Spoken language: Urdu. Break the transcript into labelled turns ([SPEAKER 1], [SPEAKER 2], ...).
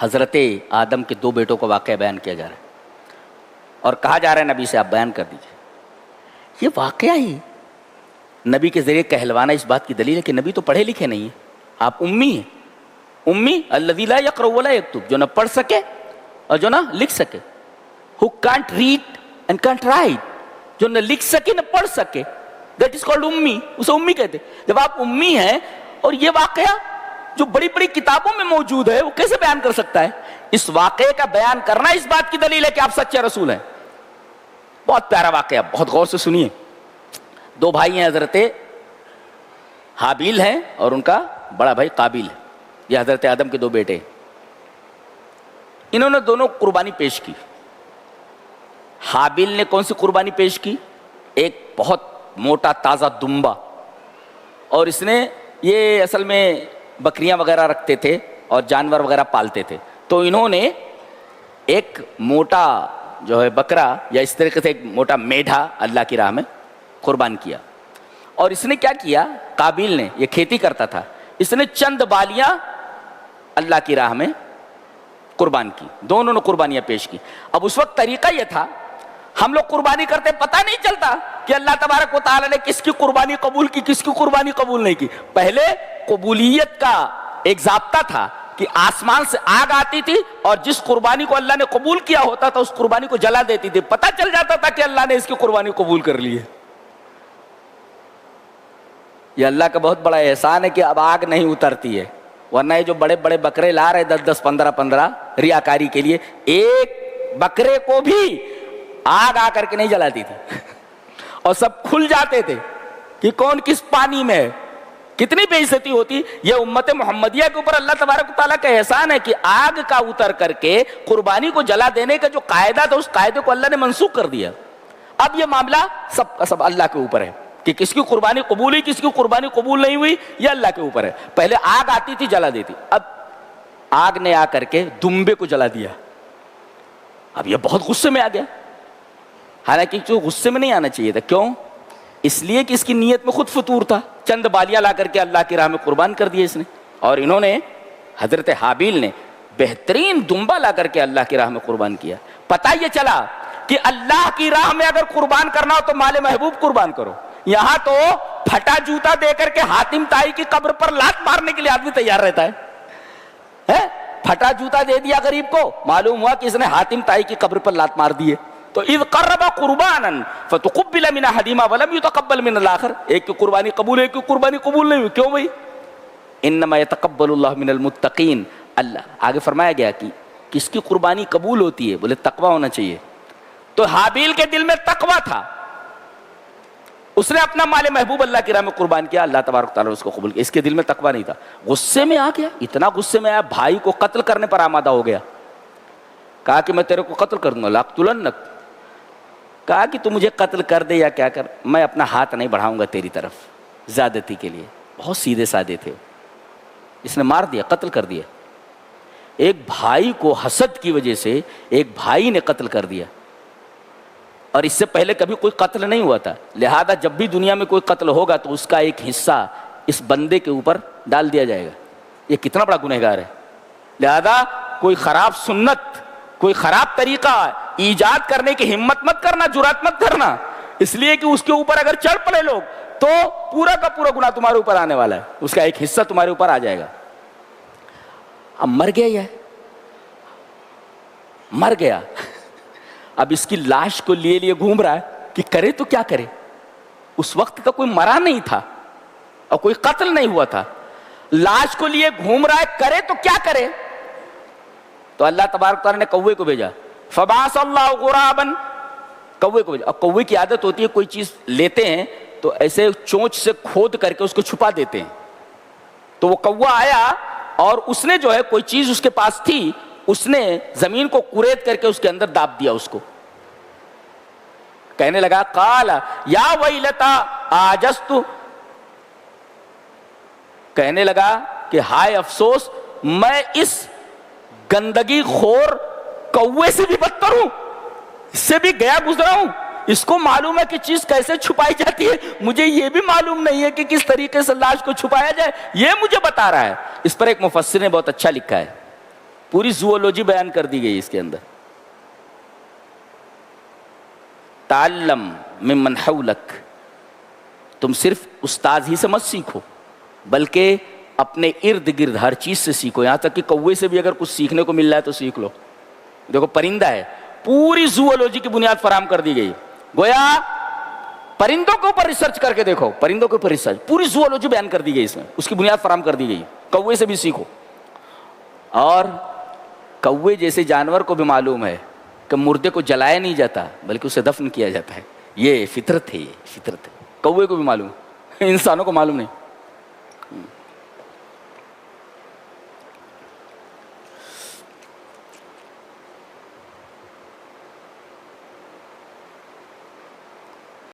[SPEAKER 1] حضرت آدم کے دو بیٹوں کا واقعہ بیان کیا جا رہا ہے اور کہا جا رہا ہے نبی سے آپ بیان کر دیجئے. یہ واقعہ ہی نبی کے ذریعے کہلوانا اس بات کی دلیل ہے کہ نبی تو پڑھے لکھے نہیں ہیں, آپ امی ہیں. امی الذی لا یقرأ ولا یکتب, جو نہ پڑھ سکے اور جو نہ لکھ سکے. who can't read and can't write, جو نہ لکھ سکے نہ پڑھ سکے, that is called امی, اسے امی کہتے. جب آپ امی ہیں اور یہ واقعہ جو بڑی بڑی کتابوں میں موجود ہے وہ کیسے بیان کر سکتا ہے؟ اس واقعے کا بیان کرنا اس بات کی دلیل ہے کہ آپ سچے رسول ہیں. بہت پیارا واقعہ, بہت غور سے سنیے. دو بھائی ہیں, حضرت حابیل ہیں اور ان کا بڑا بھائی قابیل ہے. یہ حضرت آدم کے دو بیٹے. انہوں نے دونوں قربانی پیش کی. حابیل نے کون سی قربانی پیش کی؟ ایک بہت موٹا تازہ دمبا, اور اس نے یہ اصل میں بکریاں وغیرہ رکھتے تھے اور جانور وغیرہ پالتے تھے, تو انہوں نے ایک موٹا جو ہے بکرا یا اس طریقے سے ایک موٹا میڈھا اللہ کی راہ میں قربان کیا. اور اس نے کیا کیا, قابیل نے, یہ کھیتی کرتا تھا, اس نے چند بالیاں اللہ کی راہ میں قربان کی. دونوں نے قربانیاں پیش کی. اب اس وقت طریقہ یہ تھا, ہم لوگ قربانی کرتے پتہ نہیں چلتا کہ اللہ تبارک و تعالیٰ نے کس کی قربانی قبول کی, کس کی قربانی قبول نہیں کی. پہلے قبولیت کا ایک ضابطہ تھا کہ آسمان سے آگ آتی تھی اور جس قربانی کو اللہ نے قبول کیا ہوتا تھا اس قربانی کو جلا دیتی تھی, پتہ چل جاتا تھا کہ اللہ نے اس کی قربانی قبول کر لی ہے. یہ اللہ کا بہت بڑا احسان ہے کہ اب آگ نہیں اترتی ہے, ورنہ یہ جو بڑے بڑے بکرے لا رہے 10 15 ریاکاری کے لیے, ایک بکرے کو بھی آگ آ کر کے نہیں جلاتی تھی اور سب کھل جاتے تھے کہ کون کس پانی میں ہے. کتنی بے عزتی ہوتی. یہ امت محمدیہ کے اوپر اللہ تبارک و تعالیٰ کا احسان ہے کہ آگ کا اتر کر کے قربانی کو جلا دینے کا جو قاعدہ تھا اس قاعدے کو اللہ نے منسوخ کر دیا. اب یہ معاملہ سب کا سب اللہ کے اوپر ہے کہ کس کی قربانی قبول ہوئی, کس کی قربانی قبول نہیں ہوئی, یہ اللہ کے اوپر ہے. پہلے آگ آتی تھی جلا دیتی, اب آگ نے آ کر کے دمبے کو جلا دیا. اب یہ بہت غصے میں آ گیا, حالانکہ جو غصے میں نہیں آنا چاہیے تھا. کیوں؟ اس لیے کہ اس کی نیت میں خود فطور تھا. چند بالیاں لا کر کے اللہ کی راہ میں قربان کر دیے اس نے, اور انہوں نے حضرت حابیل نے بہترین دمبا لا کر کے اللہ کی راہ میں قربان کیا. پتہ یہ چلا کہ اللہ کی راہ میں اگر قربان کرنا ہو تو مال محبوب قربان کرو. یہاں تو پھٹا جوتا دے کر کے حاتم طائی کی قبر پر لات مارنے کے لیے آدمی تیار رہتا ہے. پھٹا جوتا دے دیا غریب کو, معلوم ہوا کہ اس نے حاتم طائی کی قبر پر لات مار دی ہے. تو اذ قرب قربانا فتقبل من احدهما ولم يتقبل من الاخر, ایک کی قربانی قبول ہے, ایک کی قربانی قبول نہیں ہوئی. کیوں بھائی؟ انما يتقبل الله من المتقین. اللہ آگے فرمایا گیا کہ کس کی قربانی قبول ہوتی ہے, بولے تقوی ہونا چاہیے. تو حابیل کے دل میں تقوی تھا, اس نے اپنا مال محبوب اللہ کی راہ میں قربان کیا, اللہ تبارک تعالیٰ نے اس کو قبول کیا. اس کے دل میں تقوی نہیں تھا, غصے میں آ گیا, اتنا غصے میں آیا بھائی کو قتل کرنے پر آمادہ ہو گیا. کہا کہ میں تیرے کو قتل کر دوں گا, لاقتلنک. کہا کہ تو مجھے قتل کر دے یا کیا کر, میں اپنا ہاتھ نہیں بڑھاؤں گا تیری طرف زیادتی کے لیے. بہت سیدھے سادے تھے. اس نے مار دیا, قتل کر دیا. ایک بھائی کو حسد کی وجہ سے ایک بھائی نے قتل کر دیا, اور اس سے پہلے کبھی کوئی قتل نہیں ہوا تھا. لہذا جب بھی دنیا میں کوئی قتل ہوگا تو اس کا ایک حصہ اس بندے کے اوپر ڈال دیا جائے گا. یہ کتنا بڑا گنہگار ہے. لہذا کوئی خراب سنت, کوئی خراب طریقہ ایجاد کرنے کی ہمت مت کرنا, جرات مت کرنا, اس لیے کہ اس کے اوپر اگر چڑھ پڑے لوگ تو پورا کا پورا گناہ تمہارے اوپر آنے والا ہے, اس کا ایک حصہ تمہارے اوپر آ جائے گا. اب مر گیا, یہ مر گیا. اب اس کی لاش کو لیے لیے گھوم رہا ہے کہ کرے تو کیا کرے. اس وقت تو کوئی مرا نہیں تھا اور کوئی قتل نہیں ہوا تھا, لاش کو لیے گھوم رہا ہے, کرے تو کیا کرے. تو اللہ تبارک تعالیٰ نے کوے کو بھیجا, فبعث اللہ غرابا, کوے کو بھیجا. اب کوے کی عادت ہوتی ہے کوئی چیز لیتے ہیں تو ایسے چونچ سے کھود کر کے اس کو چھپا دیتے ہیں. تو وہ کوا آیا اور اس نے جو ہے کوئی چیز اس کے پاس تھی, اس نے زمین کو کریت کر کے اس کے اندر داب دیا اس کو. کہنے لگا قال یا ویلتا آجزت, کہنے لگا کہ ہائے افسوس, میں اس گندگی خور کوے سے بھی بدتر ہوں, اس سے بھی گیا گزرا ہوں. اس کو معلوم ہے کہ چیز کیسے چھپائی جاتی ہے, مجھے یہ بھی معلوم نہیں ہے کہ کس طریقے سے لاش کو چھپایا جائے, یہ مجھے بتا رہا ہے. اس پر ایک مفسر نے بہت اچھا لکھا ہے, پوری زوولوجی بیان کر دی گئی اس کے اندر. تعلم ممن حولک، تم صرف استاذ ہی سے مت سیکھو بلکہ اپنے ارد گرد ہر چیز سے سیکھو، یہاں تک کہ کوے سے بھی اگر کچھ سیکھنے کو مل رہا ہے تو سیکھ لو. دیکھو پرندہ ہے، پوری زوولوجی کی بنیاد فراہم کر دی گئی. گویا پرندوں کے اوپر ریسرچ کر کے دیکھو، پرندوں کے اوپر ریسرچ، پوری زوولوجی بیان کر دی گئی اس میں، اس کی بنیاد فراہم کر دی گئی. کوے سے بھی سیکھو. اور کوے جیسے جانور کو بھی معلوم ہے کہ مردے کو جلایا نہیں جاتا بلکہ اسے دفن کیا جاتا ہے. یہ فطرت ہے، یہ فطرت ہے. کوے کو بھی معلوم ہے، انسانوں کو معلوم نہیں.